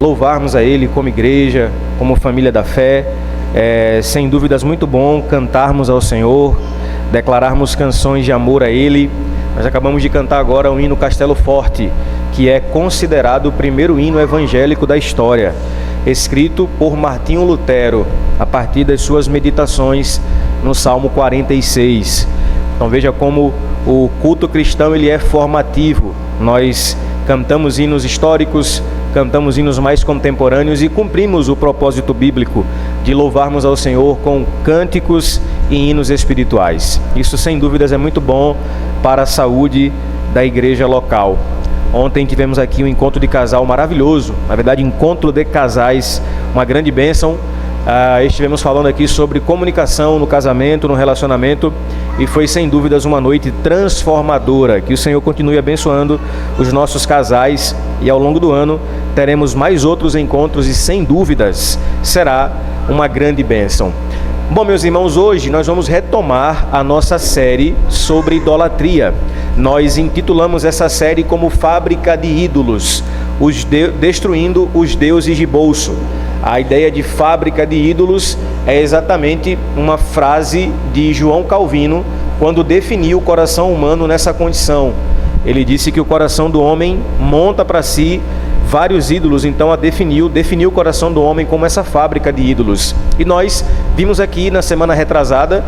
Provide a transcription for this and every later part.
louvarmos a Ele como igreja, como família da fé. Sem dúvidas muito bom cantarmos ao Senhor, declararmos canções de amor a Ele. Nós acabamos de cantar agora o hino Castelo Forte, que é considerado o primeiro hino evangélico da história, escrito por Martinho Lutero, a partir das suas meditações no Salmo 46. Então veja como o culto cristão ele é formativo. Nós cantamos hinos históricos, cantamos hinos mais contemporâneos e cumprimos o propósito bíblico de louvarmos ao Senhor com cânticos e hinos espirituais. Isso sem dúvidas é muito bom para a saúde da igreja local. Ontem tivemos aqui um encontro de casal maravilhoso, na verdade encontro de casais, uma grande bênção. Estivemos falando aqui sobre comunicação no casamento, no relacionamento, e foi sem dúvidas uma noite transformadora. Que o Senhor continue abençoando os nossos casais, e ao longo do ano teremos mais outros encontros e sem dúvidas será uma grande bênção. Bom, meus irmãos, hoje nós vamos retomar a nossa série sobre idolatria. Nós intitulamos essa série como Fábrica de Ídolos, destruindo os deuses de bolso. A ideia de fábrica de ídolos é exatamente uma frase de João Calvino, quando definiu o coração humano nessa condição. Ele disse que o coração do homem monta para si vários ídolos, então definiu o coração do homem como essa fábrica de ídolos. E nós vimos aqui na semana retrasada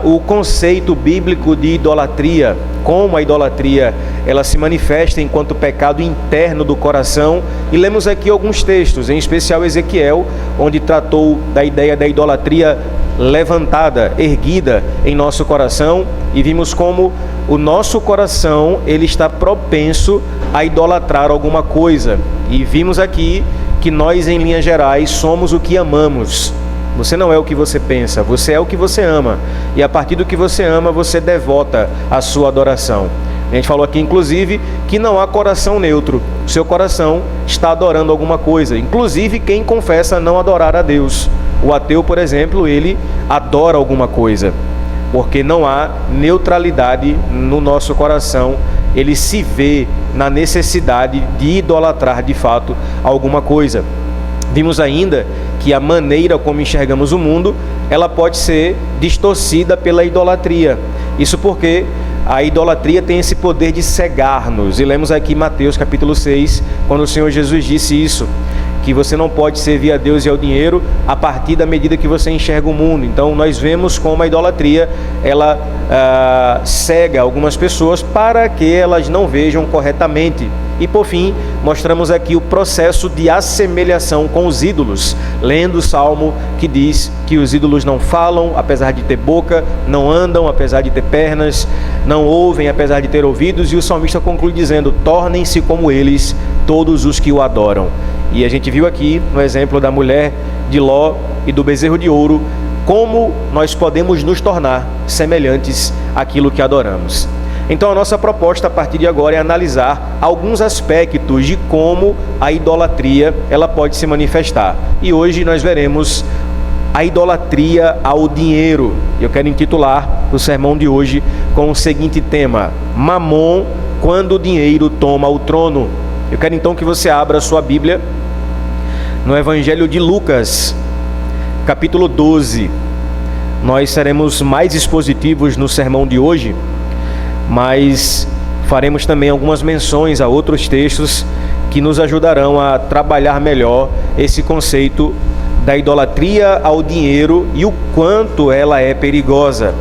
o conceito bíblico de idolatria, como a idolatria ela se manifesta enquanto pecado interno do coração, e lemos aqui alguns textos, em especial Ezequiel, onde tratou da ideia da idolatria levantada, erguida em nosso coração, e vimos como o nosso coração ele está propenso a idolatrar alguma coisa. E vimos aqui que nós, em linhas gerais, somos o que amamos. Você não é o que você pensa, você é o que você ama. E a partir do que você ama, você devota a sua adoração. A gente falou aqui, inclusive, que não há coração neutro. O seu coração está adorando alguma coisa. Inclusive, quem confessa não adorar a Deus. O ateu, por exemplo, ele adora alguma coisa, porque não há neutralidade no nosso coração. Ele se vê na necessidade de idolatrar de fato alguma coisa. Vimos ainda que a maneira como enxergamos o mundo, ela pode ser distorcida pela idolatria. Isso porque a idolatria tem esse poder de cegar-nos. E lemos aqui Mateus capítulo 6, quando o Senhor Jesus disse isso, que você não pode servir a Deus e ao dinheiro a partir da medida que você enxerga o mundo. Então nós vemos como a idolatria ela cega algumas pessoas para que elas não vejam corretamente. E por fim, mostramos aqui o processo de assemelhação com os ídolos, lendo o Salmo que diz que os ídolos não falam, apesar de ter boca, não andam, apesar de ter pernas, não ouvem, apesar de ter ouvidos, e o salmista conclui dizendo: tornem-se como eles todos os que o adoram. E a gente viu aqui, no exemplo da mulher de Ló e do bezerro de ouro, como nós podemos nos tornar semelhantes àquilo que adoramos. Então a nossa proposta a partir de agora é analisar alguns aspectos de como a idolatria ela pode se manifestar. E hoje nós veremos a idolatria ao dinheiro. Eu quero intitular o sermão de hoje com o seguinte tema: Mamon, quando o dinheiro toma o trono. Eu quero então que você abra a sua Bíblia no Evangelho de Lucas, capítulo 12. Nós seremos mais expositivos no sermão de hoje, mas faremos também algumas menções a outros textos que nos ajudarão a trabalhar melhor esse conceito da idolatria ao dinheiro e o quanto ela é perigosa.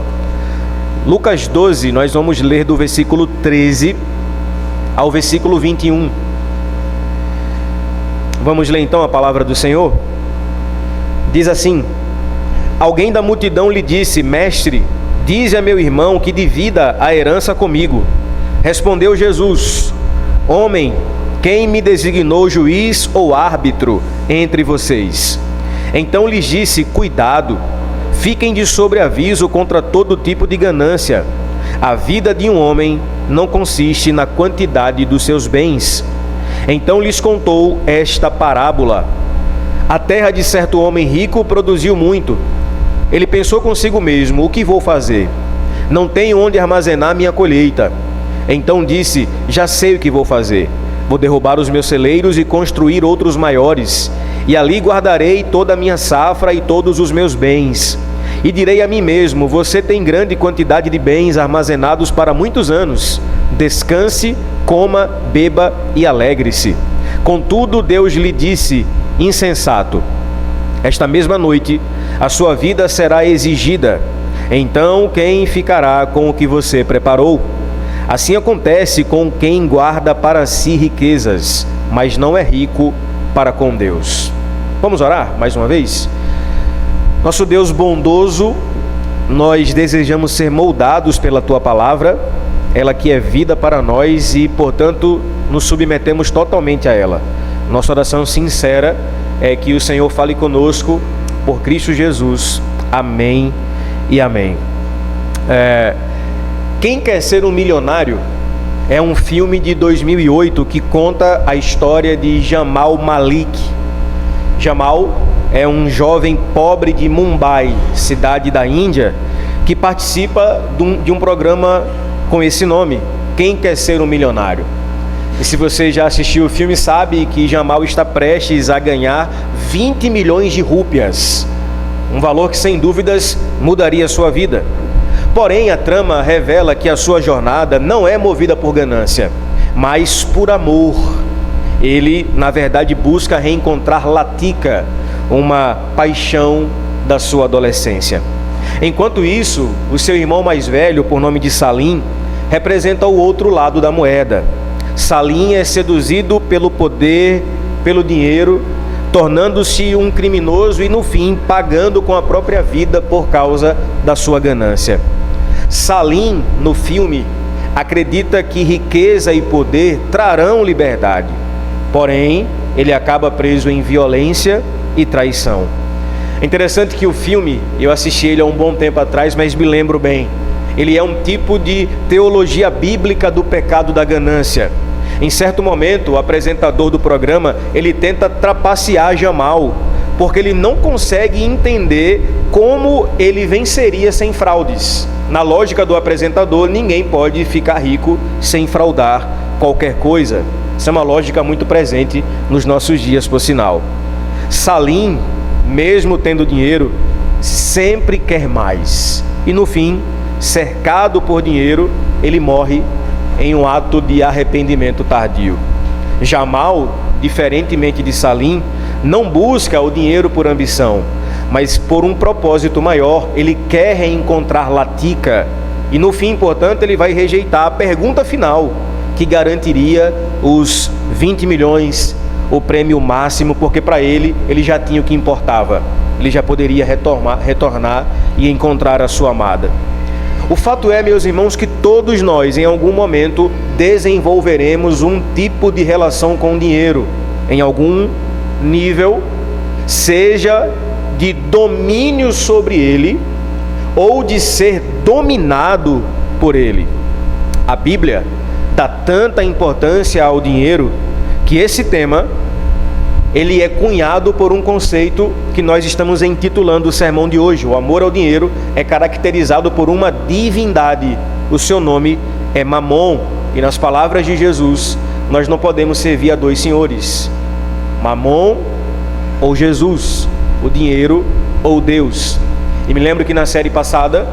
Lucas 12, nós vamos ler do versículo 13 ao versículo 21. Vamos ler então a palavra do Senhor? Diz assim: alguém da multidão lhe disse: mestre, dize a meu irmão que divida a herança comigo. Respondeu Jesus: homem, quem me designou juiz ou árbitro entre vocês? Então lhes disse: cuidado, fiquem de sobreaviso contra todo tipo de ganância. A vida de um homem não consiste na quantidade dos seus bens. Então lhes contou esta parábola: a terra de certo homem rico produziu muito. Ele pensou consigo mesmo: o que vou fazer? Não tenho onde armazenar minha colheita. Então disse: já sei o que vou fazer. Vou derrubar os meus celeiros e construir outros maiores, e ali guardarei toda a minha safra e todos os meus bens. E direi a mim mesmo: você tem grande quantidade de bens armazenados para muitos anos. Descanse, coma, beba e alegre-se. Contudo, Deus lhe disse: insensato, esta mesma noite a sua vida será exigida. Então quem ficará com o que você preparou? Assim acontece com quem guarda para si riquezas, mas não é rico para com Deus. Vamos orar mais uma vez? Nosso Deus bondoso, nós desejamos ser moldados pela Tua Palavra, ela que é vida para nós e, portanto, nos submetemos totalmente a ela. Nossa oração sincera é que o Senhor fale conosco por Cristo Jesus. Amém e amém. Quem Quer Ser um Milionário é um filme de 2008 que conta a história de Jamal Malik. Jamal é um jovem pobre de Mumbai, cidade da Índia, que participa de um programa com esse nome, Quem Quer Ser um Milionário. E se você já assistiu o filme, sabe que Jamal está prestes a ganhar 20 milhões de rúpias, um valor que sem dúvidas mudaria a sua vida. Porém, a trama revela que a sua jornada não é movida por ganância, mas por amor. Ele, na verdade, busca reencontrar Latika, uma paixão da sua adolescência. Enquanto isso, o seu irmão mais velho, por nome de Salim, representa o outro lado da moeda. Salim é seduzido pelo poder, pelo dinheiro, tornando-se um criminoso e, no fim, pagando com a própria vida por causa da sua ganância. Salim, no filme, acredita que riqueza e poder trarão liberdade. Porém, ele acaba preso em violência e traição. É interessante que o filme, eu assisti ele há um bom tempo atrás, mas me lembro bem. Ele é um tipo de teologia bíblica do pecado da ganância. Em certo momento, o apresentador do programa, ele tenta trapacear Jamal, porque ele não consegue entender como ele venceria sem fraudes. Na lógica do apresentador, ninguém pode ficar rico sem fraudar qualquer coisa. Essa é uma lógica muito presente nos nossos dias, por sinal. Salim, mesmo tendo dinheiro, sempre quer mais. E no fim, cercado por dinheiro, ele morre em um ato de arrependimento tardio. Jamal, diferentemente de Salim, não busca o dinheiro por ambição, mas por um propósito maior. Ele quer reencontrar Latika e, no fim, portanto, ele vai rejeitar a pergunta final, que garantiria os 20 milhões, o prêmio máximo, porque para ele já tinha o que importava. Ele já poderia retornar e encontrar a sua amada. O fato é, meus irmãos, que todos nós, em algum momento, desenvolveremos um tipo de relação com o dinheiro, em algum nível, seja de domínio sobre ele, ou de ser dominado por ele. A Bíblia dá tanta importância ao dinheiro, que esse tema, ele é cunhado por um conceito que nós estamos intitulando o sermão de hoje. O amor ao dinheiro é caracterizado por uma divindade. O seu nome é Mamon. E nas palavras de Jesus, nós não podemos servir a dois senhores. Mamon ou Jesus, o dinheiro ou Deus. E me lembro que na série passada,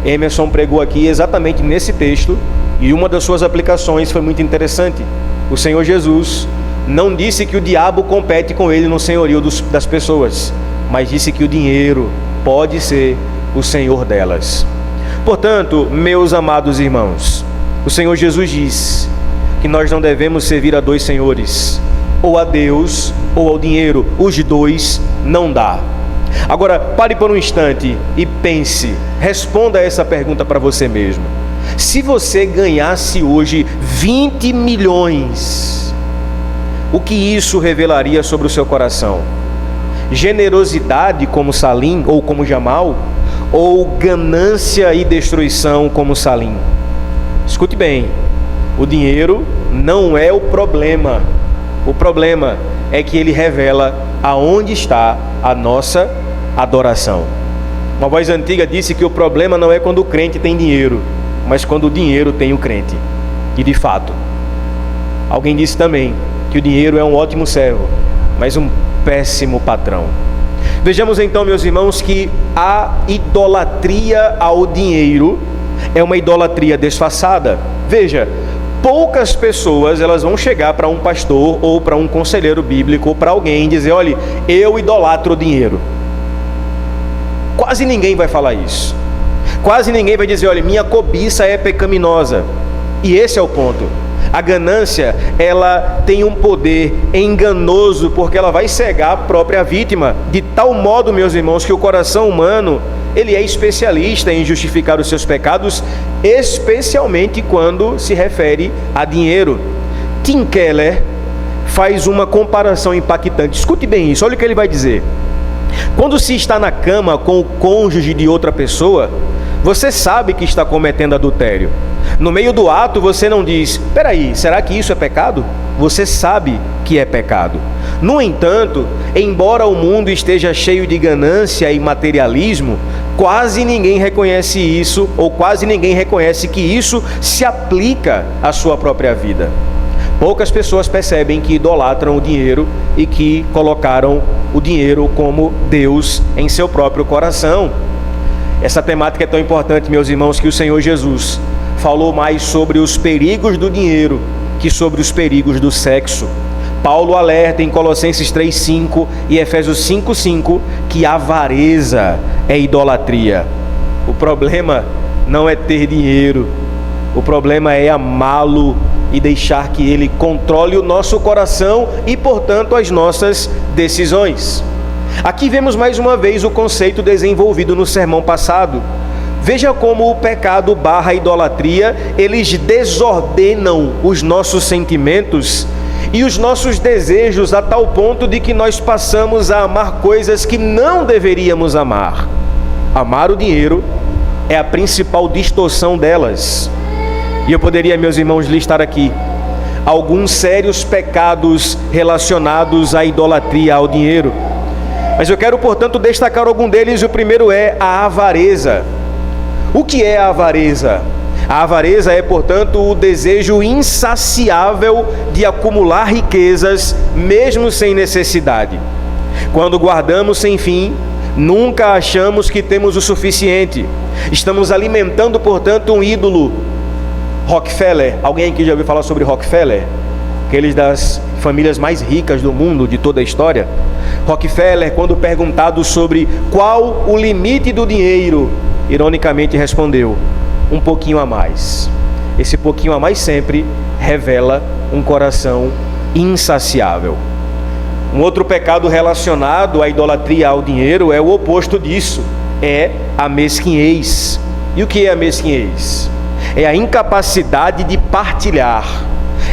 Emerson pregou aqui exatamente nesse texto, e uma das suas aplicações foi muito interessante. O Senhor Jesus não disse que o diabo compete com ele no senhorio das pessoas, mas disse que o dinheiro pode ser o senhor delas. Portanto, meus amados irmãos, o Senhor Jesus diz que nós não devemos servir a dois senhores, ou a Deus ou ao dinheiro. Os dois não dá. Agora, pare por um instante e pense, responda essa pergunta para você mesmo. Se você ganhasse hoje 20 milhões, o que isso revelaria sobre o seu coração? Generosidade como Salim ou como Jamal? Ou ganância e destruição como Salim? Escute bem, o dinheiro não é o problema. O problema é que ele revela aonde está a nossa adoração. Uma voz antiga disse que o problema não é quando o crente tem dinheiro, mas quando o dinheiro tem o crente. E de fato, Alguém disse também que o dinheiro é um ótimo servo, mas um péssimo patrão. Vejamos então, meus irmãos, que a idolatria ao dinheiro é uma idolatria disfarçada. Veja, poucas pessoas elas vão chegar para um pastor ou para um conselheiro bíblico ou para alguém e dizer: olha, eu idolatro o dinheiro. Quase ninguém vai falar isso. Quase ninguém vai dizer: olha, minha cobiça é pecaminosa. E esse é o ponto. A ganância, ela tem um poder enganoso, porque ela vai cegar a própria vítima, de tal modo, meus irmãos, que o coração humano, ele é especialista em justificar os seus pecados, especialmente quando se refere a dinheiro. Tim Keller faz uma comparação impactante. Escute bem isso, olha o que ele vai dizer. Quando se está na cama com o cônjuge de outra pessoa, você sabe que está cometendo adultério. No meio do ato você não diz: peraí, será que isso é pecado? Você sabe que é pecado. No entanto, embora o mundo esteja cheio de ganância e materialismo, quase ninguém reconhece isso, ou quase ninguém reconhece que isso se aplica à sua própria vida. Poucas pessoas percebem que idolatram o dinheiro e que colocaram o dinheiro como Deus em seu próprio coração. Essa temática é tão importante, meus irmãos, que o Senhor Jesus falou mais sobre os perigos do dinheiro que sobre os perigos do sexo. Paulo alerta em Colossenses 3:5 e Efésios 5:5 que a avareza é idolatria. O problema não é ter dinheiro, o problema é amá-lo e deixar que ele controle o nosso coração e, portanto, as nossas decisões. Aqui vemos mais uma vez o conceito desenvolvido no sermão passado. Veja como o pecado / idolatria, eles desordenam os nossos sentimentos e os nossos desejos a tal ponto de que nós passamos a amar coisas que não deveríamos amar. Amar o dinheiro é a principal distorção delas. E eu poderia, meus irmãos, listar aqui alguns sérios pecados relacionados à idolatria ao dinheiro. Mas eu quero, portanto, destacar algum deles. O primeiro é a avareza. O que é a avareza? A avareza é, portanto, o desejo insaciável de acumular riquezas, mesmo sem necessidade. Quando guardamos sem fim, nunca achamos que temos o suficiente. Estamos alimentando, portanto, um ídolo. Rockefeller, alguém aqui já ouviu falar sobre Rockefeller? Aqueles das famílias mais ricas do mundo, de toda a história. Rockefeller, quando perguntado sobre qual o limite do dinheiro, ironicamente respondeu: um pouquinho a mais. Esse pouquinho a mais sempre revela um coração insaciável. Um outro pecado relacionado à idolatria ao dinheiro é o oposto disso, é a mesquinhez. E o que é a mesquinhez? É a incapacidade de partilhar,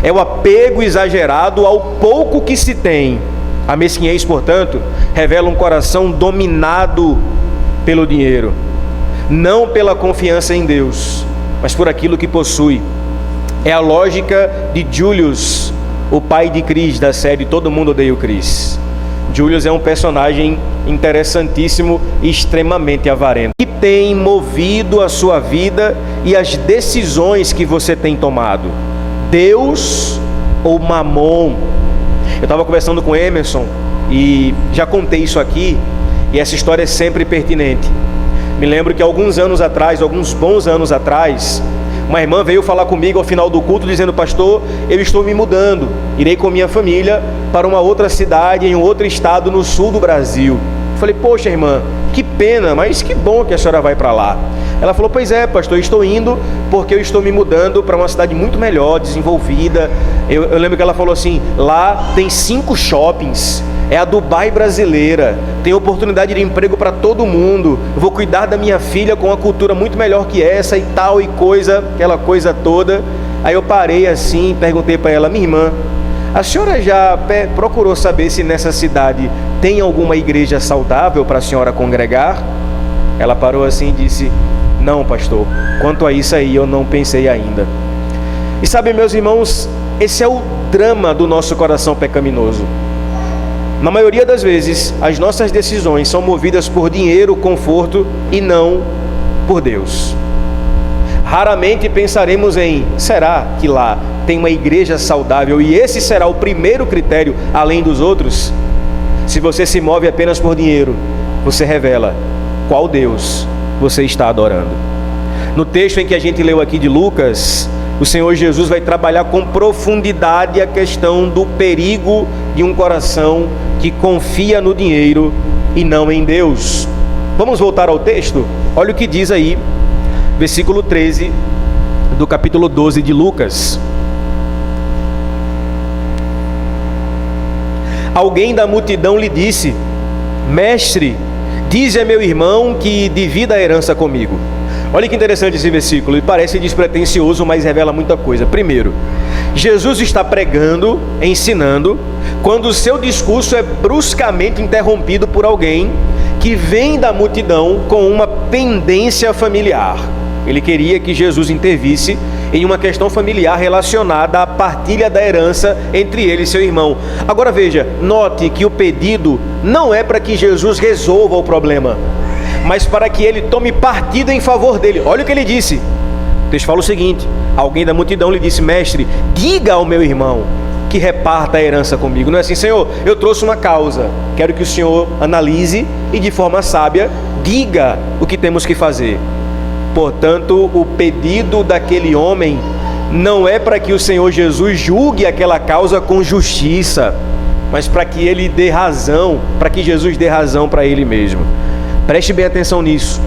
é o apego exagerado ao pouco que se tem. A mesquinhez, portanto, revela um coração dominado pelo dinheiro, não pela confiança em Deus, mas por aquilo que possui. É a lógica de Julius, o pai de Chris, da série Todo Mundo Odeia o Chris. Julius é um personagem interessantíssimo e extremamente avarento, que tem movido a sua vida e as decisões que você tem tomado: Deus ou Mamon? Eu estava conversando com Emerson e já contei isso aqui, e essa história é sempre pertinente. Me lembro que alguns bons anos atrás, uma irmã veio falar comigo ao final do culto dizendo: pastor, eu estou me mudando, irei com minha família para uma outra cidade em um outro estado no sul do Brasil. Eu falei: poxa, irmã, que pena, mas que bom que a senhora vai para lá. Ela falou: pois é, pastor, eu estou indo porque eu estou me mudando para uma cidade muito melhor, desenvolvida. Eu lembro que ela falou assim: lá tem 5 shoppings, é a Dubai brasileira, tem oportunidade de emprego para todo mundo, eu vou cuidar da minha filha com uma cultura muito melhor que essa e tal e coisa, aquela coisa toda. Aí eu parei assim, perguntei para ela: minha irmã, a senhora já procurou saber se nessa cidade tem alguma igreja saudável para a senhora congregar? Ela parou assim e disse: não, pastor, quanto a isso aí eu não pensei ainda. E sabe, meus irmãos, esse é o drama do nosso coração pecaminoso. Na maioria das vezes, as nossas decisões são movidas por dinheiro, conforto e não por Deus. Raramente pensaremos em, será que lá tem uma igreja saudável e esse será o primeiro critério além dos outros? Se você se move apenas por dinheiro, você revela qual Deus você está adorando. No texto em que a gente leu aqui de Lucas, o Senhor Jesus vai trabalhar com profundidade a questão do perigo de um coração que confia no dinheiro e não em Deus. Vamos voltar ao texto? Olha o que diz aí, versículo 13 do capítulo 12 de Lucas. Alguém da multidão lhe disse: Mestre, dize a meu irmão que divida a herança comigo. Olha que interessante esse versículo, ele parece despretensioso, mas revela muita coisa. Primeiro, Jesus está pregando, ensinando, quando o seu discurso é bruscamente interrompido por alguém que vem da multidão com uma pendência familiar. Ele queria que Jesus intervisse em uma questão familiar relacionada à partilha da herança entre ele e seu irmão. Agora veja, note que o pedido não é para que Jesus resolva o problema, mas para que ele tome partido em favor dele. Olha o que ele disse. O texto fala o seguinte: alguém da multidão lhe disse: Mestre, diga ao meu irmão que reparta a herança comigo. Não é assim: Senhor, eu trouxe uma causa, quero que o Senhor analise e de forma sábia diga o que temos que fazer. Portanto, o pedido daquele homem não é para que o Senhor Jesus julgue aquela causa com justiça, mas para que ele dê razão, para que Jesus dê razão para ele mesmo. Preste bem atenção nisso.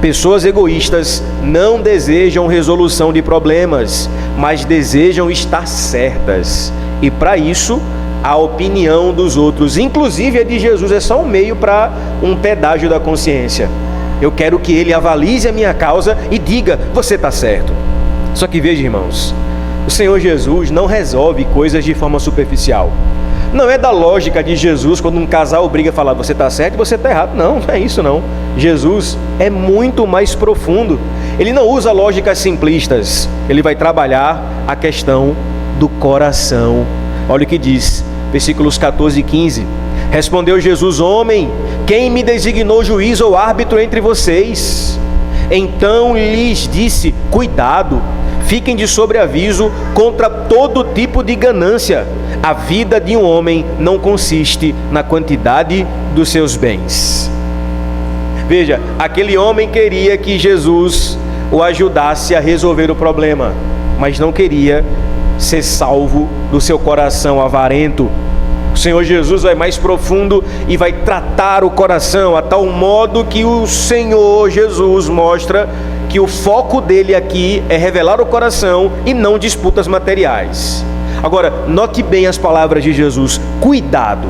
Pessoas egoístas não desejam resolução de problemas, mas desejam estar certas. E para isso, a opinião dos outros, inclusive a de Jesus, é só um meio para um pedágio da consciência. Eu quero que ele avalize a minha causa e diga: você está certo. Só que veja, irmãos, o Senhor Jesus não resolve coisas de forma superficial. Não é da lógica de Jesus quando um casal briga falar: você está certo e você está errado. Não é isso não. Jesus é muito mais profundo. Ele não usa lógicas simplistas. Ele vai trabalhar a questão do coração. Olha o que diz, versículos 14 e 15. Respondeu Jesus: homem, quem me designou juiz ou árbitro entre vocês? Então lhes disse: cuidado, fiquem de sobreaviso contra todo tipo de ganância. A vida de um homem não consiste na quantidade dos seus bens. Veja, aquele homem queria que Jesus o ajudasse a resolver o problema, mas não queria ser salvo do seu coração avarento. O Senhor Jesus vai mais profundo e vai tratar o coração a tal modo que o Senhor Jesus mostra que o foco dele aqui é revelar o coração e não disputas materiais. Agora, note bem as palavras de Jesus: cuidado.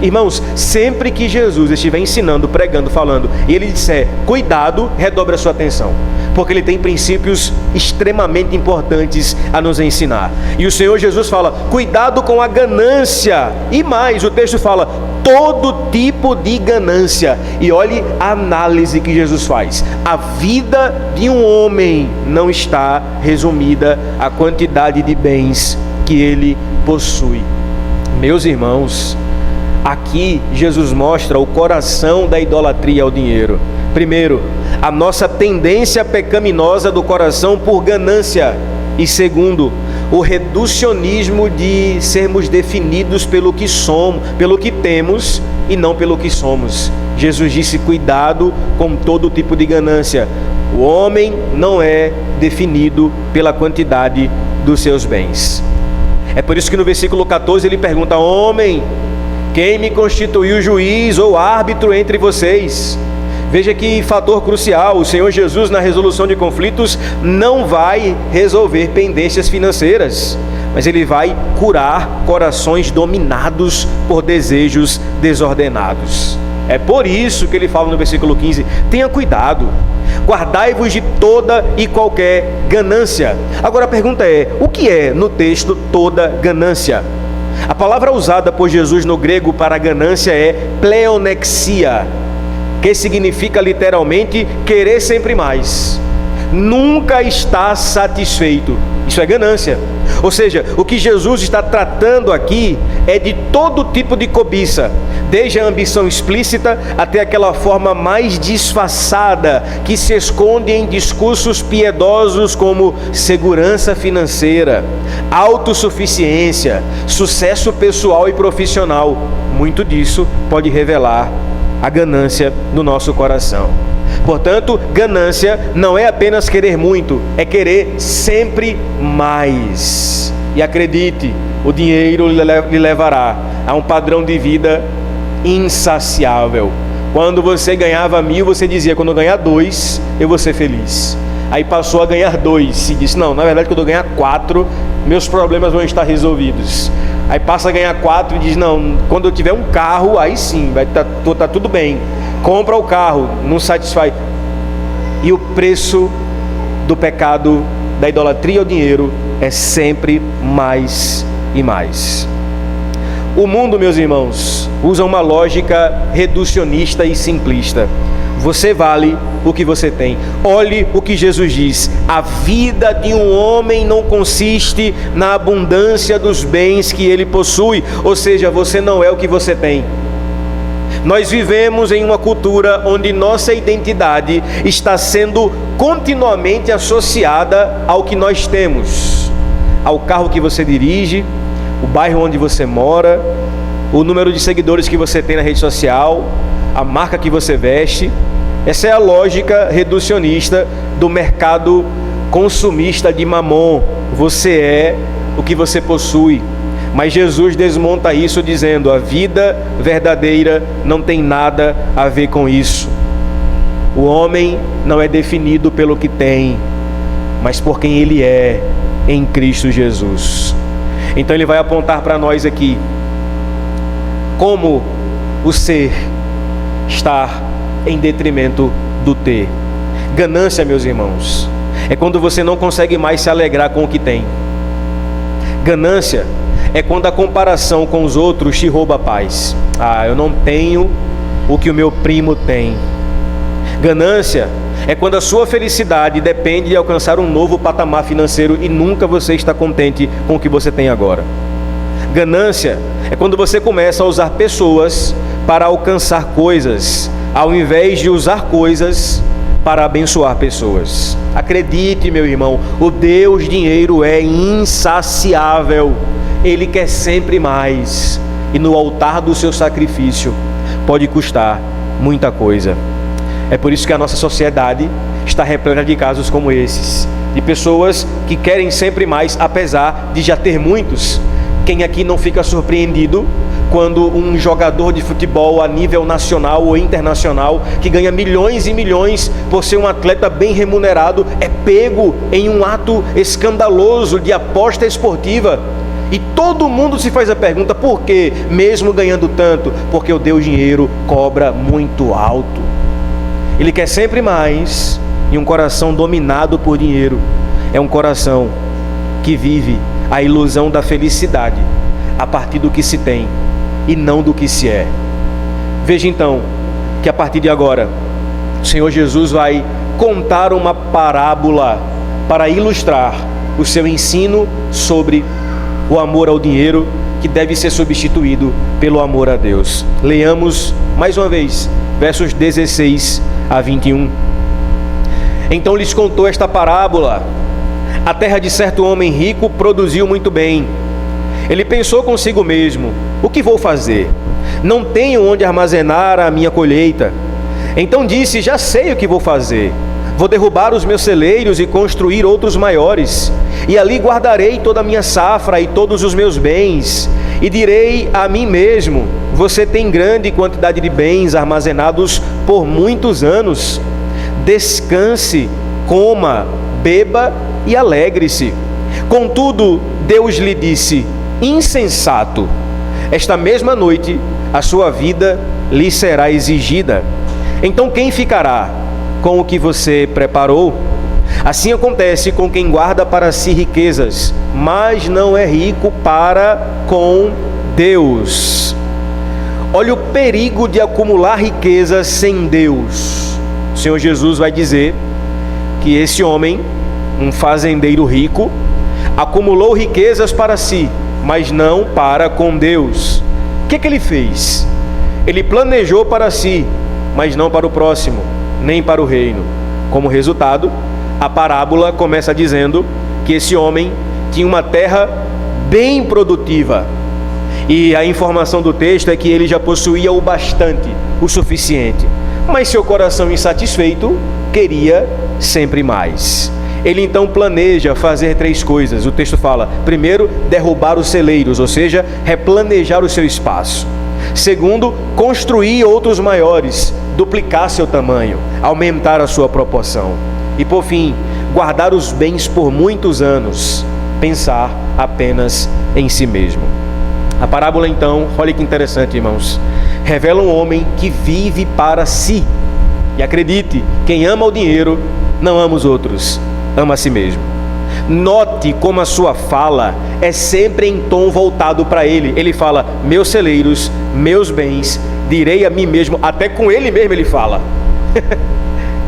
Irmãos, sempre que Jesus estiver ensinando, pregando, falando, e ele disser cuidado, redobre a sua atenção, porque ele tem princípios extremamente importantes a nos ensinar. E o Senhor Jesus fala: cuidado com a ganância. E mais, o texto fala: todo tipo de ganância. E olhe a análise que Jesus faz: a vida de um homem não está resumida à quantidade de bens que ele possui. Meus irmãos, aqui Jesus mostra o coração da idolatria ao dinheiro. Primeiro, a nossa tendência pecaminosa do coração por ganância. E segundo, o reducionismo de sermos definidos pelo que somos, pelo que temos e não pelo que somos. Jesus disse: cuidado com todo tipo de ganância. O homem não é definido pela quantidade dos seus bens. É por isso que no versículo 14 ele pergunta: homem, quem me constituiu juiz ou árbitro entre vocês? Veja que fator crucial: o Senhor Jesus, na resolução de conflitos, não vai resolver pendências financeiras, mas ele vai curar corações dominados por desejos desordenados. É por isso que ele fala no versículo 15: tenha cuidado, guardai-vos de toda e qualquer ganância. Agora a pergunta é: o que é no texto toda ganância? A palavra usada por Jesus no grego para ganância é pleonexia, que significa literalmente querer sempre mais, nunca estar satisfeito. Isso é ganância. Ou seja, o que Jesus está tratando aqui é de todo tipo de cobiça, desde a ambição explícita até aquela forma mais disfarçada que se esconde em discursos piedosos como segurança financeira, autossuficiência, sucesso pessoal e profissional. Muito disso pode revelar a ganância do nosso coração. Portanto, ganância não é apenas querer muito, é querer sempre mais. E acredite, o dinheiro lhe levará a um padrão de vida insaciável. Quando você ganhava 1.000, você dizia: quando eu ganhar 2, eu vou ser feliz. Aí passou a ganhar 2 e disse: não, na verdade, quando eu ganhar 4, meus problemas vão estar resolvidos. Aí passa a ganhar 4 e diz: não, quando eu tiver um carro, aí sim, vai tá tudo bem. Compra o carro, não satisfaz. E o preço do pecado, da idolatria ao dinheiro, é sempre mais e mais. O mundo, meus irmãos, usa uma lógica reducionista e simplista. Você vale o que você tem. Olhe o que Jesus diz: a vida de um homem não consiste na abundância dos bens que ele possui. Ou seja, você não é o que você tem. Nós vivemos em uma cultura onde nossa identidade está sendo continuamente associada ao que nós temos, ao carro que você dirige, o bairro onde você mora, o número de seguidores que você tem na rede social, a marca que você veste. Essa é a lógica reducionista do mercado consumista de Mamon. Você é o que você possui. Mas Jesus desmonta isso dizendo: a vida verdadeira não tem nada a ver com isso. O homem não é definido pelo que tem, mas por quem ele é em Cristo Jesus. Então ele vai apontar para nós aqui como o ser está em detrimento do ter. Ganância, meus irmãos, é quando você não consegue mais se alegrar com o que tem. Ganância é quando a comparação com os outros te rouba a paz. Eu não tenho o que o meu primo tem. Ganância é quando a sua felicidade depende de alcançar um novo patamar financeiro e nunca você está contente com o que você tem agora. Ganância é quando você começa a usar pessoas para alcançar coisas, ao invés de usar coisas para abençoar pessoas. Acredite, meu irmão, o Deus dinheiro é insaciável. Ele quer sempre mais, e no altar do seu sacrifício pode custar muita coisa. É por isso que a nossa sociedade está repleta de casos como esses, de pessoas que querem sempre mais, apesar de já ter muitos. Quem aqui não fica surpreendido quando um jogador de futebol a nível nacional ou internacional, que ganha milhões e milhões por ser um atleta bem remunerado, é pego em um ato escandaloso de aposta esportiva? E todo mundo se faz a pergunta: por quê? Mesmo ganhando tanto? Porque o Deus dinheiro cobra muito alto. Ele quer sempre mais, e um coração dominado por dinheiro é um coração que vive a ilusão da felicidade a partir do que se tem e não do que se é. Veja então que a partir de agora o Senhor Jesus vai contar uma parábola para ilustrar o seu ensino sobre o amor ao dinheiro, que deve ser substituído pelo amor a Deus. Leamos mais uma vez versos 16 a 21. Então lhes contou esta parábola: a terra de certo homem rico produziu muito bem. Ele pensou consigo mesmo: o que vou fazer? Não tenho onde armazenar a minha colheita. Então disse: já sei o que vou fazer. Vou derrubar os meus celeiros e construir outros maiores, e ali guardarei toda a minha safra e todos os meus bens. E direi a mim mesmo: você tem grande quantidade de bens armazenados por muitos anos. Descanse, coma, beba e alegre-se. Contudo, Deus lhe disse: insensato, esta mesma noite a sua vida lhe será exigida. Então quem ficará com o que você preparou? Assim acontece com quem guarda para si riquezas, mas não é rico para com Deus. Olha o perigo de acumular riquezas sem Deus. O Senhor Jesus vai dizer que esse homem, um fazendeiro rico, acumulou riquezas para si, mas não para com Deus. O que ele fez? Ele planejou para si, mas não para o próximo, nem para o reino. Como resultado, a parábola começa dizendo que esse homem tinha uma terra bem produtiva. E a informação do texto é que ele já possuía o bastante, o suficiente. Mas seu coração insatisfeito queria sempre mais. Ele então planeja fazer 3 coisas. O texto fala: primeiro, derrubar os celeiros, ou seja, replanejar o seu espaço. Segundo, construir outros maiores, duplicar seu tamanho, aumentar a sua proporção. E por fim, guardar os bens por muitos anos, pensar apenas em si mesmo. A parábola então, olha que interessante, irmãos, revela um homem que vive para si. E acredite, quem ama o dinheiro não ama os outros, ama a si mesmo. Note como a sua fala é sempre em tom voltado para ele. Ele fala: meus celeiros, meus bens, direi a mim mesmo. Até com ele mesmo ele fala.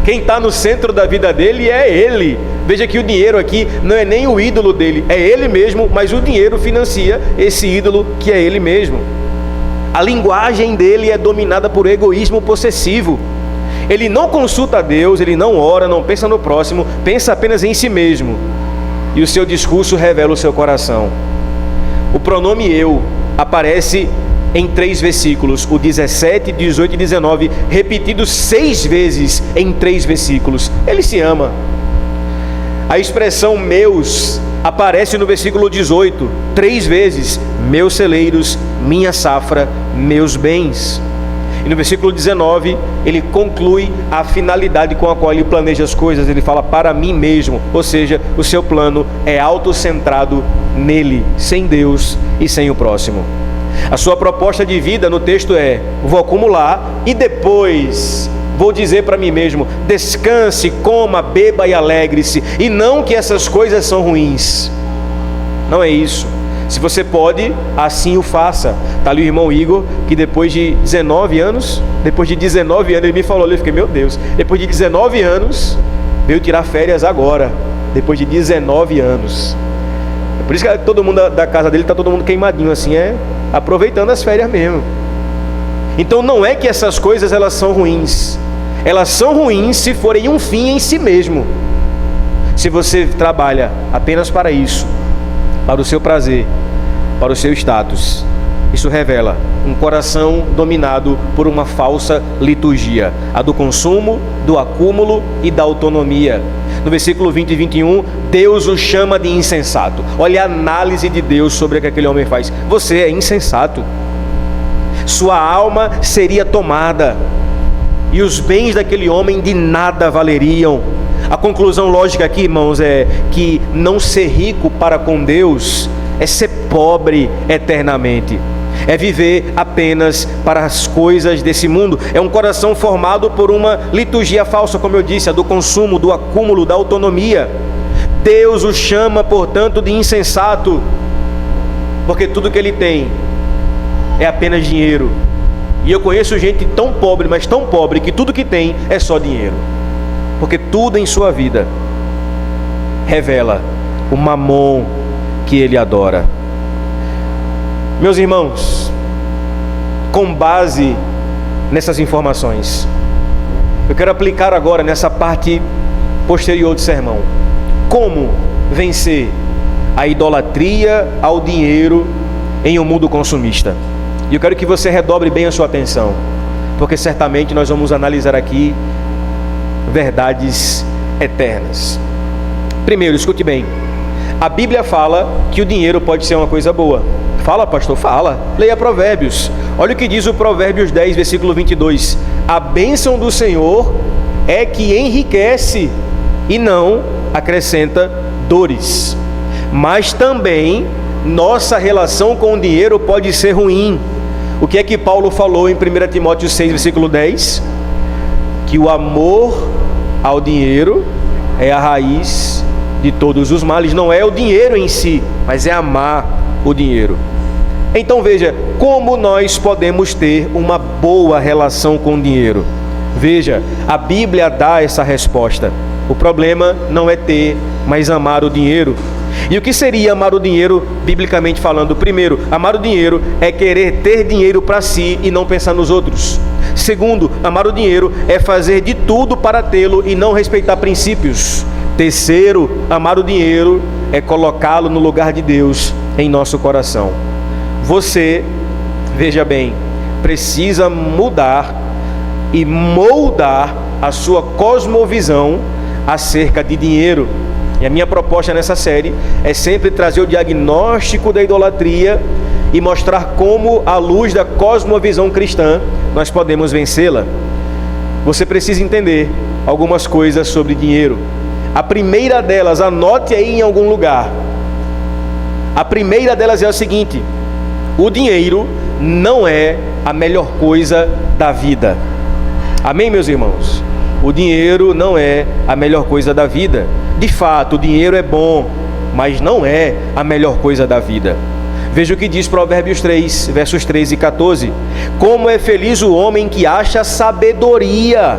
Quem está no centro da vida dele é ele. Veja que o dinheiro aqui não é nem o ídolo dele, é ele mesmo, mas o dinheiro financia esse ídolo que é ele mesmo. A linguagem dele é dominada por egoísmo possessivo. Ele não consulta a Deus, ele não ora, não pensa no próximo, pensa apenas em si mesmo. E o seu discurso revela o seu coração. O pronome eu aparece em 3 versículos, o 17, 18 e 19, repetidos 6 vezes em 3 versículos. Ele se ama. A expressão meus aparece no versículo 18, 3 vezes: meus celeiros, minha safra, meus bens. E no versículo 19, ele conclui a finalidade com a qual ele planeja as coisas. Ele fala: para mim mesmo, ou seja, o seu plano é autocentrado nele, sem Deus e sem o próximo. A sua proposta de vida no texto é: vou acumular e depois vou dizer para mim mesmo, descanse, coma, beba e alegre-se. E não que essas coisas são ruins. Não é isso. Se você pode, assim o faça. Está ali o irmão Igor, que depois de 19 anos, ele me falou ali, eu fiquei, meu Deus, depois de 19 anos, veio tirar férias agora, depois de 19 anos. É por isso que todo mundo da casa dele está todo mundo queimadinho assim, aproveitando as férias mesmo. Então não é que essas coisas elas são ruins. Elas são ruins se forem um fim em si mesmo. Se você trabalha apenas para isso, para o seu prazer, para o seu status, isso revela um coração dominado por uma falsa liturgia, a do consumo, do acúmulo e da autonomia. No versículo 20 e 21, Deus o chama de insensato. Olha a análise de Deus sobre o que aquele homem faz. Você é insensato. Sua alma seria tomada e os bens daquele homem de nada valeriam. A conclusão lógica aqui, irmãos, é que não ser rico para com Deus é ser pobre eternamente. É viver apenas para as coisas desse mundo. É um coração formado por uma liturgia falsa, como eu disse, a do consumo, do acúmulo, da autonomia. Deus o chama, portanto, de insensato, porque tudo que ele tem é apenas dinheiro. E eu conheço gente tão pobre, mas tão pobre, que tudo que tem é só dinheiro. Porque tudo em sua vida revela o mamon que ele adora. Meus irmãos, com base nessas informações, eu quero aplicar agora nessa parte posterior do sermão, como vencer a idolatria ao dinheiro em um mundo consumista. E eu quero que você redobre bem a sua atenção, porque certamente nós vamos analisar aqui verdades eternas. Primeiro, escute bem. A Bíblia fala que o dinheiro pode ser uma coisa boa. Fala, pastor? Fala. Leia Provérbios. Olha o que diz o Provérbios 10, versículo 22. A bênção do Senhor é que enriquece e não acrescenta dores. Mas também nossa relação com o dinheiro pode ser ruim. O que é que Paulo falou em 1 Timóteo 6, versículo 10? Que o amor ao dinheiro é a raiz de todos os males. Não é o dinheiro em si, mas é amar o dinheiro. Então veja, como nós podemos ter uma boa relação com o dinheiro? Veja, a Bíblia dá essa resposta. O problema não é ter, mas amar o dinheiro. E o que seria amar o dinheiro, biblicamente falando? Primeiro, amar o dinheiro é querer ter dinheiro para si e não pensar nos outros. Segundo, amar o dinheiro é fazer de tudo para tê-lo e não respeitar princípios. Terceiro, amar o dinheiro é colocá-lo no lugar de Deus em nosso coração. Você, veja bem, precisa mudar e moldar a sua cosmovisão acerca de dinheiro. E a minha proposta nessa série é sempre trazer o diagnóstico da idolatria e mostrar como, à luz da cosmovisão cristã, nós podemos vencê-la. Você precisa entender algumas coisas sobre dinheiro. A primeira delas, anote aí em algum lugar. A primeira delas é o seguinte: o dinheiro não é a melhor coisa da vida. Amém, meus irmãos? O dinheiro não é a melhor coisa da vida. De fato, o dinheiro é bom, mas não é a melhor coisa da vida. Veja o que diz Provérbios 3, versos 13 e 14. Como é feliz o homem que acha sabedoria,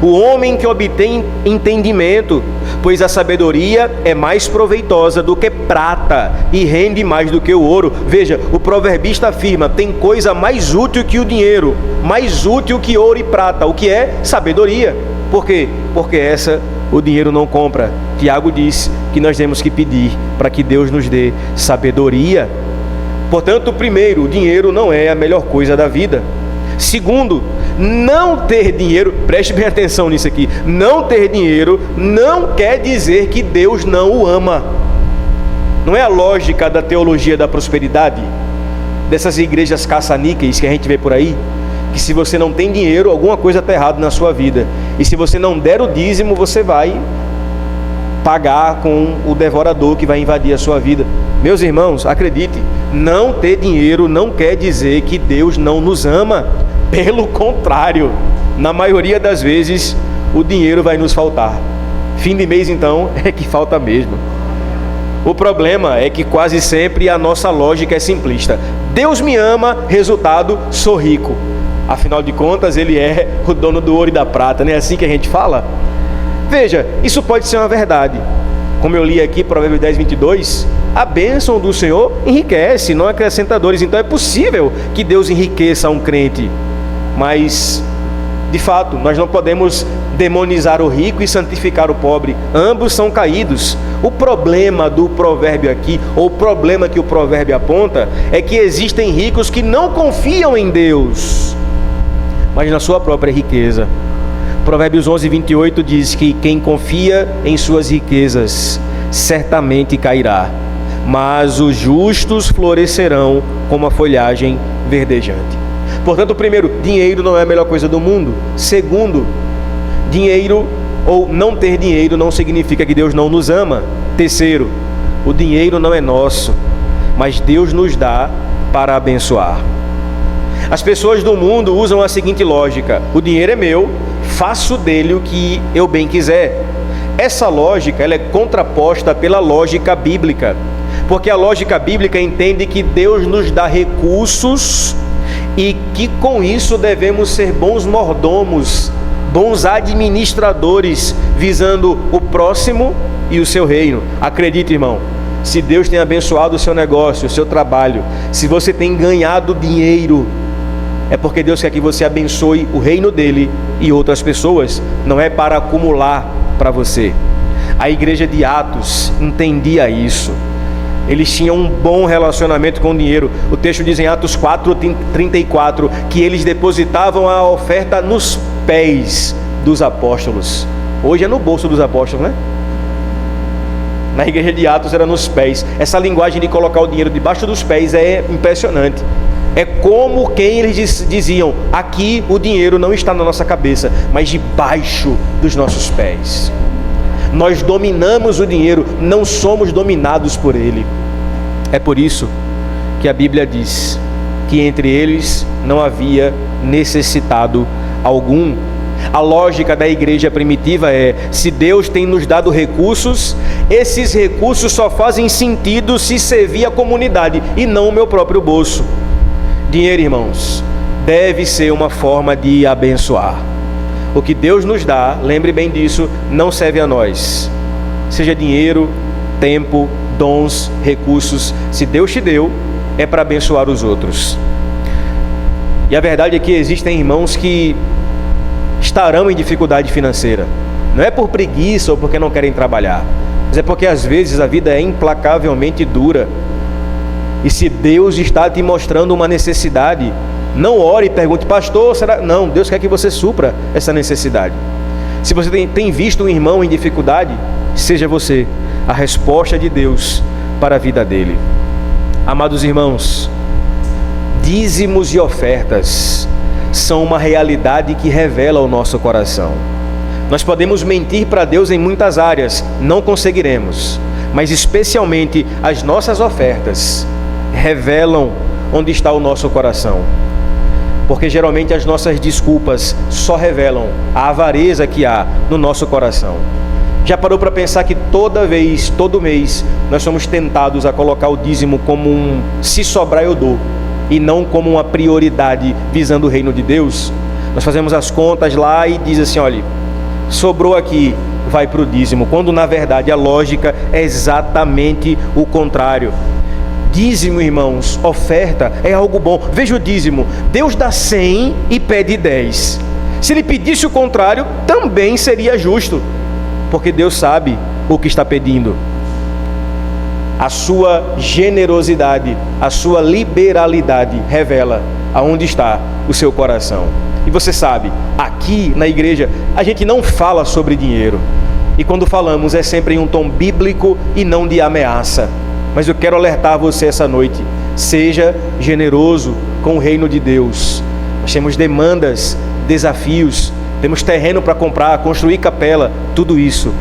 o homem que obtém entendimento, pois a sabedoria é mais proveitosa do que prata e rende mais do que o ouro. Veja, o proverbista afirma: tem coisa mais útil que o dinheiro, mais útil que ouro e prata. O que é? Sabedoria. Por quê? Porque essa o dinheiro não compra. Tiago diz que nós temos que pedir para que Deus nos dê sabedoria. Portanto, primeiro, o dinheiro não é a melhor coisa da vida. Segundo, não ter dinheiro, preste bem atenção nisso aqui, não ter dinheiro não quer dizer que Deus não o ama. Não é a lógica da teologia da prosperidade, dessas igrejas caça-níqueis que a gente vê por aí, que se você não tem dinheiro, alguma coisa está errada na sua vida, e se você não der o dízimo, você vai pagar com o devorador que vai invadir a sua vida. Meus irmãos, acredite, não ter dinheiro não quer dizer que Deus não nos ama. Pelo contrário, na maioria das vezes, o dinheiro vai nos faltar. Fim de mês, então, é que falta mesmo. O problema é que quase sempre a nossa lógica é simplista. Deus me ama, resultado, sou rico. Afinal de contas, Ele é o dono do ouro e da prata, não é assim que a gente fala? Veja, isso pode ser uma verdade. Como eu li aqui, Provérbios 10, 22, a bênção do Senhor enriquece, não acrescenta dores. Então é possível que Deus enriqueça um crente. Mas, de fato, nós não podemos demonizar o rico e santificar o pobre. Ambos são caídos. O problema do provérbio aqui, ou o problema que o provérbio aponta, é que existem ricos que não confiam em Deus, mas na sua própria riqueza. Provérbios 11, 28 diz que quem confia em suas riquezas certamente cairá, mas os justos florescerão como a folhagem verdejante. Portanto, primeiro, dinheiro não é a melhor coisa do mundo. Segundo, dinheiro ou não ter dinheiro não significa que Deus não nos ama. Terceiro, o dinheiro não é nosso, mas Deus nos dá para abençoar. As pessoas do mundo usam a seguinte lógica: o dinheiro é meu, faço dele o que eu bem quiser. Essa lógica ela é contraposta pela lógica bíblica, porque a lógica bíblica entende que Deus nos dá recursos e que com isso devemos ser bons mordomos, bons administradores, visando o próximo e o seu reino. Acredite, irmão, se Deus tem abençoado o seu negócio, o seu trabalho, se você tem ganhado dinheiro, é porque Deus quer que você abençoe o reino dele e outras pessoas, não é para acumular para você. A igreja de Atos entendia isso. Eles tinham um bom relacionamento com o dinheiro. O texto diz em Atos 4:34 que eles depositavam a oferta nos pés dos apóstolos. Hoje é no bolso dos apóstolos, né? Na igreja de Atos era nos pés. Essa linguagem de colocar o dinheiro debaixo dos pés é impressionante. É como quem eles diziam: aqui o dinheiro não está na nossa cabeça, mas debaixo dos nossos pés. Nós dominamos o dinheiro, não somos dominados por ele. É por isso que a Bíblia diz que entre eles não havia necessitado algum. A lógica da igreja primitiva é: se Deus tem nos dado recursos, esses recursos só fazem sentido se servir a comunidade e não o meu próprio bolso. Dinheiro, irmãos, deve ser uma forma de abençoar. O que Deus nos dá, lembre bem disso, não serve a nós. Seja dinheiro, tempo, dons, recursos. Se Deus te deu, é para abençoar os outros. E a verdade é que existem irmãos que estarão em dificuldade financeira. Não é por preguiça ou porque não querem trabalhar, mas é porque às vezes a vida é implacavelmente dura. E se Deus está te mostrando uma necessidade, não ore e pergunte: pastor, será? Não, Deus quer que você supra essa necessidade. Se você tem visto um irmão em dificuldade, seja você a resposta de Deus para a vida dele. Amados irmãos, dízimos e ofertas são uma realidade que revela o nosso coração. Nós podemos mentir para Deus em muitas áreas, não conseguiremos, mas especialmente as nossas ofertas revelam onde está o nosso coração. Porque geralmente as nossas desculpas só revelam a avareza que há no nosso coração. Já parou para pensar que todo mês, nós somos tentados a colocar o dízimo como um se sobrar eu dou, e não como uma prioridade visando o reino de Deus? Nós fazemos as contas lá e diz assim: olha, sobrou aqui, vai para o dízimo, quando na verdade a lógica é exatamente o contrário. Dízimo, irmãos, oferta é algo bom. Veja o dízimo: Deus dá 100 e pede 10. Se ele pedisse o contrário, também seria justo, porque Deus sabe o que está pedindo. A sua generosidade, a sua liberalidade revela aonde está o seu coração. E você sabe, aqui na igreja a gente não fala sobre dinheiro, e quando falamos é sempre em um tom bíblico e não de ameaça. Mas eu quero alertar você essa noite: seja generoso com o reino de Deus. Nós temos demandas, desafios, temos terreno para comprar, construir capela. Tudo isso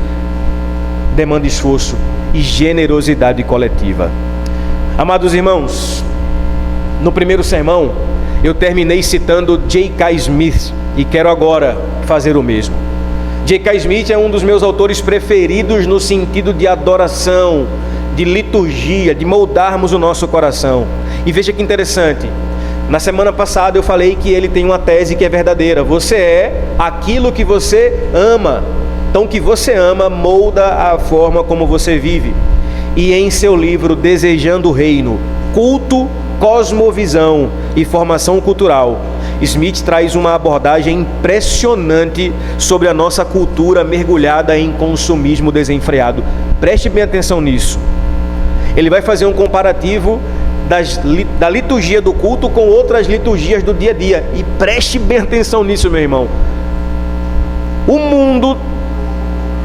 demanda esforço e generosidade coletiva. Amados irmãos, no primeiro sermão eu terminei citando J.K. Smith e quero agora fazer o mesmo. J.K. Smith é um dos meus autores preferidos no sentido de adoração, de liturgia, de moldarmos o nosso coração. E veja que interessante, na semana passada eu falei que ele tem uma tese que é verdadeira: você é aquilo que você ama. Então o que você ama molda a forma como você vive. E em seu livro Desejando o Reino, Culto, Cosmovisão e Formação Cultural, Smith traz uma abordagem impressionante sobre a nossa cultura mergulhada em consumismo desenfreado. Preste bem atenção nisso. Ele vai fazer um comparativo da liturgia do culto com outras liturgias do dia a dia. E preste bem atenção nisso, meu irmão. O mundo,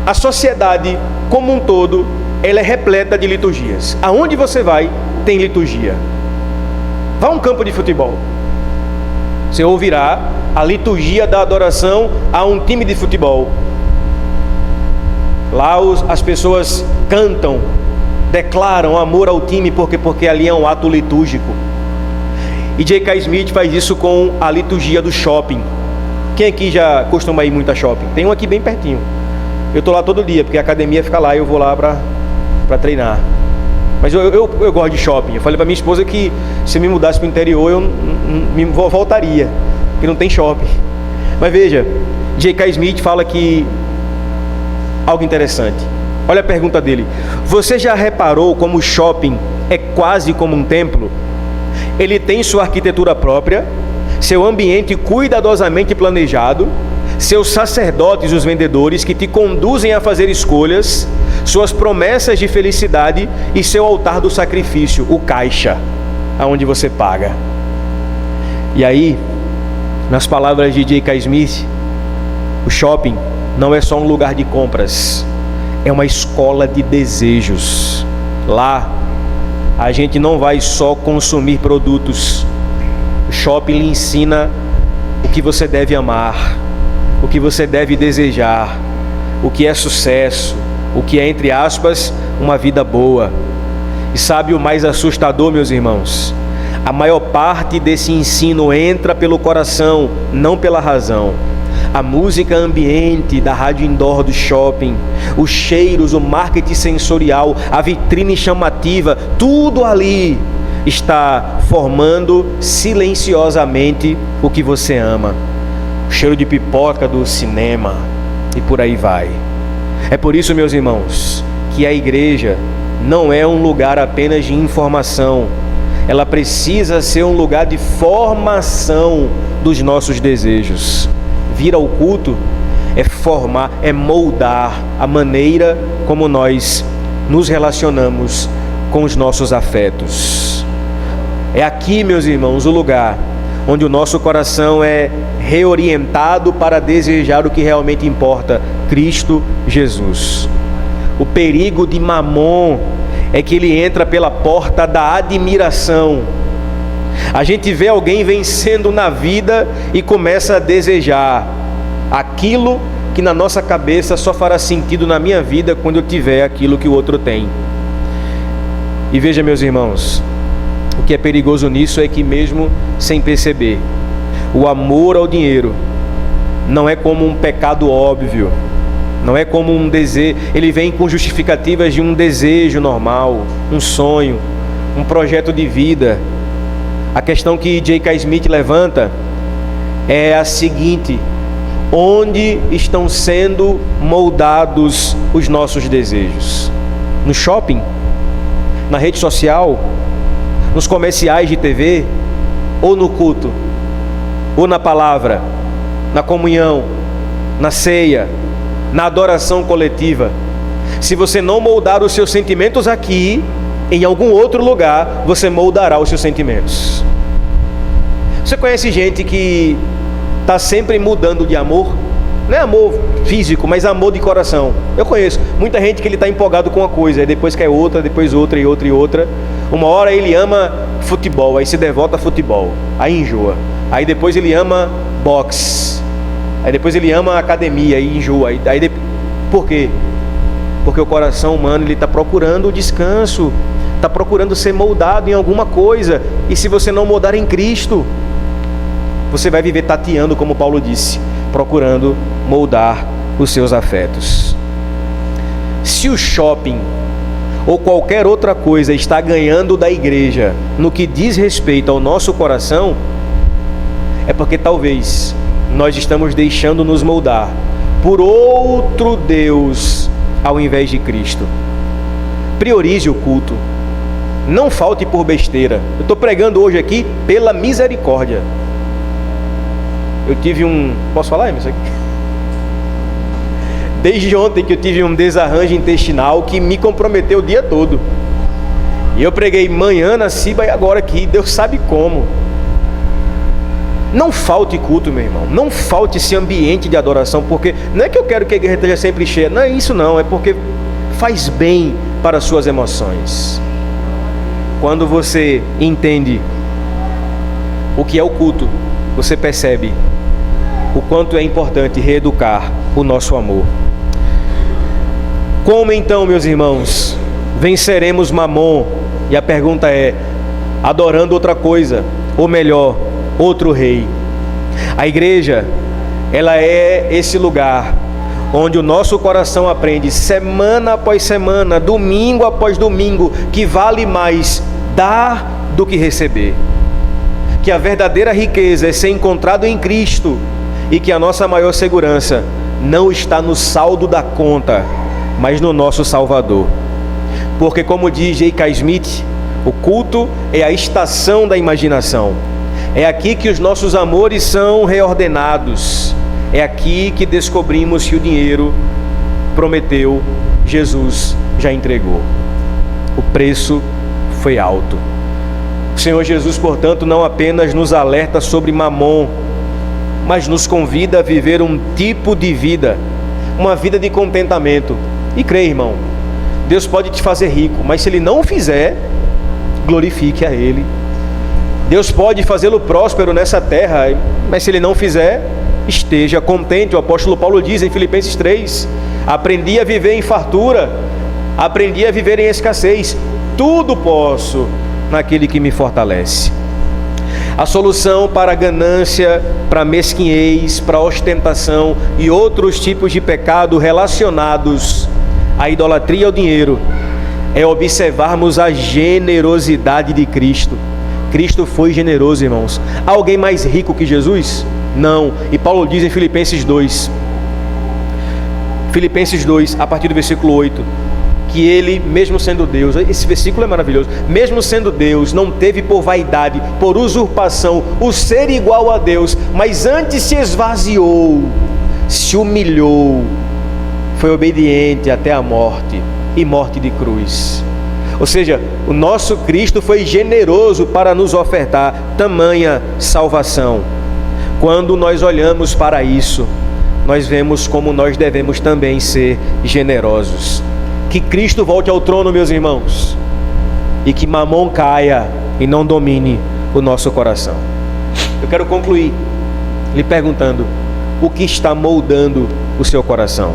a sociedade como um todo, ela é repleta de liturgias. Aonde você vai, tem liturgia. Vá a um campo de futebol, você ouvirá a liturgia da adoração a um time de futebol. Lá as pessoas cantam, declaram amor ao time porque ali é um ato litúrgico. E J.K. Smith faz isso com a liturgia do shopping. Quem aqui já costuma ir muito a shopping? Tem um aqui bem pertinho. Eu estou lá todo dia, porque a academia fica lá e eu vou lá para treinar. Mas eu gosto de shopping. Eu falei para minha esposa que se me mudasse para o interior eu voltaria, porque não tem shopping. Mas veja, J.K. Smith fala que algo interessante. Olha a pergunta dele: você já reparou como o shopping é quase como um templo? Ele tem sua arquitetura própria, seu ambiente cuidadosamente planejado, seus sacerdotes, os vendedores, que te conduzem a fazer escolhas, suas promessas de felicidade e seu altar do sacrifício, o caixa, aonde você paga. E aí, nas palavras de J.K. Smith, o shopping não é só um lugar de compras, é uma escola de desejos. Lá, a gente não vai só consumir produtos. O shopping lhe ensina o que você deve amar, o que você deve desejar, o que é sucesso, o que é, entre aspas, uma vida boa. E sabe o mais assustador, meus irmãos? A maior parte desse ensino entra pelo coração, não pela razão. A música ambiente da rádio indoor do shopping, os cheiros, o marketing sensorial, a vitrine chamativa, tudo ali está formando silenciosamente o que você ama. O cheiro de pipoca do cinema e por aí vai. É por isso, meus irmãos, que a igreja não é um lugar apenas de informação. Ela precisa ser um lugar de formação dos nossos desejos. Vir ao culto é formar, é moldar a maneira como nós nos relacionamos com os nossos afetos. É aqui, meus irmãos, o lugar onde o nosso coração é reorientado para desejar o que realmente importa, Cristo Jesus. O perigo de Mamon é que ele entra pela porta da admiração. A gente vê alguém vencendo na vida e começa a desejar aquilo que na nossa cabeça só fará sentido na minha vida quando eu tiver aquilo que o outro tem. E veja, meus irmãos, o que é perigoso nisso é que, mesmo sem perceber, o amor ao dinheiro não é como um pecado óbvio, não é como um desejo. Ele vem com justificativas de um desejo normal, um sonho, um projeto de vida. A questão que J.K. Smith levanta é a seguinte: onde estão sendo moldados os nossos desejos? No shopping? Na rede social? Nos comerciais de TV? Ou no culto? Ou na palavra? Na comunhão? Na ceia? Na adoração coletiva? Se você não moldar os seus sentimentos aqui, em algum outro lugar você moldará os seus sentimentos. Você conhece gente que está sempre mudando de amor? Não é amor físico, mas amor de coração. Eu conheço muita gente que ele está empolgado com uma coisa, aí depois quer outra, depois outra e outra e outra. Uma hora ele ama futebol, aí se devota a futebol, aí enjoa. Aí depois ele ama boxe, aí depois ele ama academia, aí enjoa. Por quê? Porque o coração humano ele está procurando descanso, está procurando ser moldado em alguma coisa. E se você não moldar em Cristo, você vai viver tateando, como Paulo disse, procurando moldar os seus afetos. Se o shopping ou qualquer outra coisa está ganhando da igreja no que diz respeito ao nosso coração, é porque talvez nós estamos deixando nos moldar por outro Deus ao invés de Cristo. Priorize o culto. Não falte por besteira. Eu estou pregando hoje aqui pela misericórdia. Eu tive Posso falar, isso aqui? Desde ontem que eu tive um desarranjo intestinal que me comprometeu o dia todo. E eu preguei manhã na Ciba e agora aqui, Deus sabe como. Não falte culto, meu irmão. Não falte esse ambiente de adoração, porque não é que eu quero que a igreja esteja sempre cheia. Não é isso não, é porque faz bem para as suas emoções. Quando você entende o que é o culto, você percebe o quanto é importante reeducar o nosso amor. Como então, meus irmãos, venceremos Mamon? E a pergunta é: adorando outra coisa, ou melhor, outro rei. A igreja, ela é esse lugar onde o nosso coração aprende semana após semana, domingo após domingo, que vale mais dar do que receber. Que a verdadeira riqueza é ser encontrado em Cristo e que a nossa maior segurança não está no saldo da conta, mas no nosso Salvador. Porque, como diz J.K. Smith, o culto é a estação da imaginação. É aqui que os nossos amores são reordenados. É aqui que descobrimos que o dinheiro prometeu, Jesus já entregou. O preço foi alto. O Senhor Jesus, portanto, não apenas nos alerta sobre Mamon, mas nos convida a viver um tipo de vida, uma vida de contentamento. E creia, irmão, Deus pode te fazer rico, mas se Ele não o fizer, glorifique a Ele. Deus pode fazê-lo próspero nessa terra, mas se Ele não fizer, esteja contente. O apóstolo Paulo diz em Filipenses 3, aprendi a viver em fartura, aprendi a viver em escassez, tudo posso naquele que me fortalece. A solução para a ganância, para a mesquinhez, para a ostentação e outros tipos de pecado relacionados à idolatria e ao dinheiro é observarmos a generosidade de Cristo. Cristo foi generoso, irmãos. Há alguém mais rico que Jesus? Não. E Paulo diz em Filipenses 2, a partir do versículo 8: que ele, mesmo sendo Deus, esse versículo é maravilhoso, mesmo sendo Deus, não teve por vaidade, por usurpação, o ser igual a Deus, mas antes se esvaziou, se humilhou, foi obediente até a morte, e morte de cruz. Ou seja, o nosso Cristo foi generoso para nos ofertar tamanha salvação. Quando nós olhamos para isso, nós vemos como nós devemos também ser generosos. Que Cristo volte ao trono, meus irmãos, e que Mamon caia e não domine o nosso coração. Eu quero concluir lhe perguntando: o que está moldando o seu coração?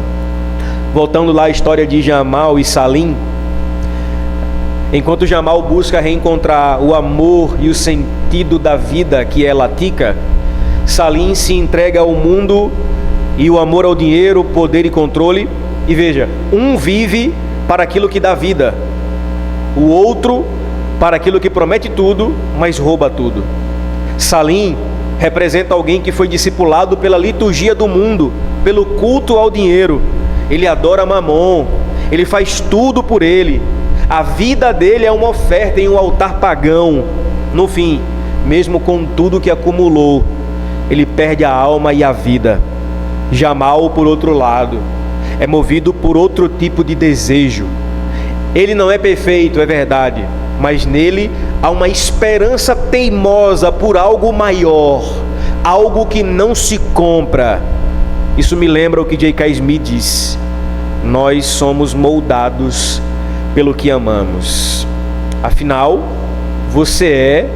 Voltando lá à história de Jamal e Salim, enquanto Jamal busca reencontrar o amor e o sentido da vida, que é Latica, Salim se entrega ao mundo e o amor ao dinheiro, poder e controle. E veja, um vive para aquilo que dá vida, o outro para aquilo que promete tudo, mas rouba tudo. Salim representa alguém que foi discipulado pela liturgia do mundo, pelo culto ao dinheiro. Ele adora Mamon, ele faz tudo por ele. A vida dele é uma oferta em um altar pagão. No fim, mesmo com tudo que acumulou, ele perde a alma e a vida. Jamal, por outro lado, é movido por outro tipo de desejo. Ele não é perfeito, é verdade, mas nele há uma esperança teimosa por algo maior, algo que não se compra. Isso me lembra o que J.K. Smith diz: nós somos moldados pelo que amamos. Afinal, você é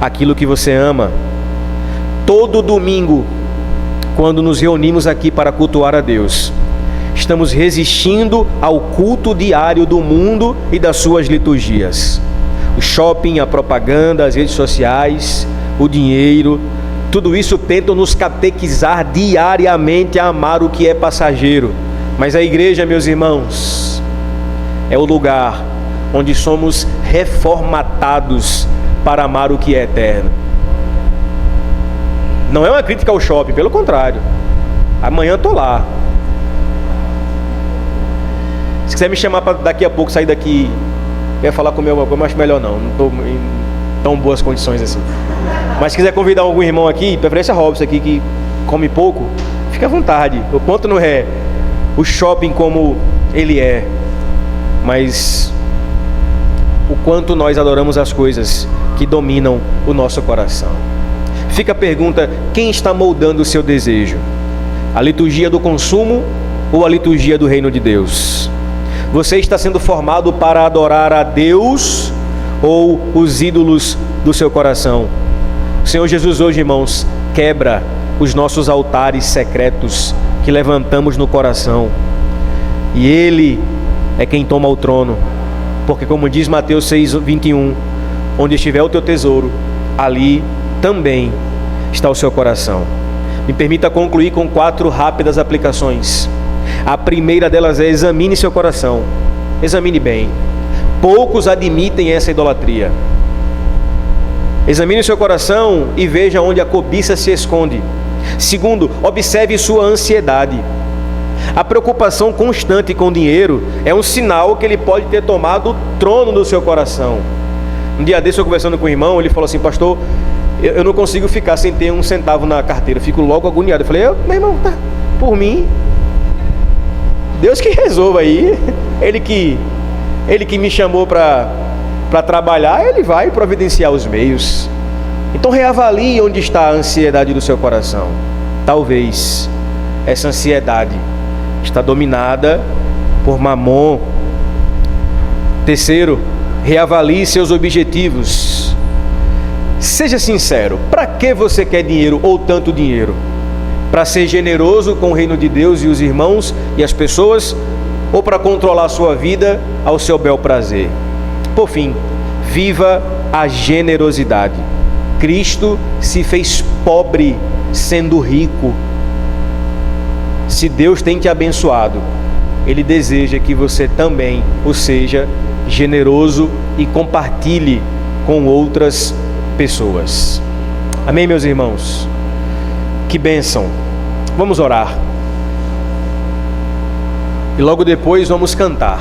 aquilo que você ama. Todo domingo, quando nos reunimos aqui para cultuar a Deus, estamos resistindo ao culto diário do mundo e das suas liturgias. O shopping, a propaganda, as redes sociais, o dinheiro, tudo isso tenta nos catequizar diariamente a amar o que é passageiro. Mas a igreja, meus irmãos, é o lugar onde somos reformatados para amar o que é eterno. Não é uma crítica ao shopping, pelo contrário. Amanhã eu estou lá. Se quiser me chamar para daqui a pouco sair daqui, quer falar comigo, eu acho melhor não estou em tão boas condições assim. Mas se quiser convidar algum irmão aqui, preferência Robson aqui, que come pouco, fica à vontade. O ponto não é o shopping como ele é, mas o quanto nós adoramos as coisas que dominam o nosso coração. Fica a pergunta: quem está moldando o seu desejo? A liturgia do consumo ou a liturgia do reino de Deus? Você está sendo formado para adorar a Deus ou os ídolos do seu coração? O Senhor Jesus hoje, irmãos, quebra os nossos altares secretos que levantamos no coração. E Ele é quem toma o trono. Porque como diz Mateus 6:21, onde estiver o teu tesouro, ali também está o seu coração. Me permita concluir com 4 rápidas aplicações. A primeira delas é: examine seu coração. Examine bem. Poucos admitem essa idolatria. Examine seu coração e veja onde a cobiça se esconde. Segundo, observe sua ansiedade. A preocupação constante com o dinheiro é um sinal que ele pode ter tomado o trono do seu coração. Um dia desse eu conversando com o irmão, ele falou assim: pastor, eu não consigo ficar sem ter um centavo na carteira, fico logo agoniado. Eu falei: meu irmão, tá, por mim, Deus que resolva aí. Ele que me chamou para trabalhar, Ele vai providenciar os meios. Então reavalie onde está a ansiedade do seu coração. Talvez essa ansiedade está dominada por Mamon. Terceiro, reavalie seus objetivos. Seja sincero: para que você quer dinheiro ou tanto dinheiro? Para ser generoso com o reino de Deus e os irmãos e as pessoas, ou para controlar a sua vida ao seu bel prazer? Por fim, viva a generosidade. Cristo se fez pobre sendo rico. Se Deus tem te abençoado, Ele deseja que você também o seja generoso e compartilhe com outras pessoas. Amém, meus irmãos? Que bênção! Vamos orar. E logo depois vamos cantar.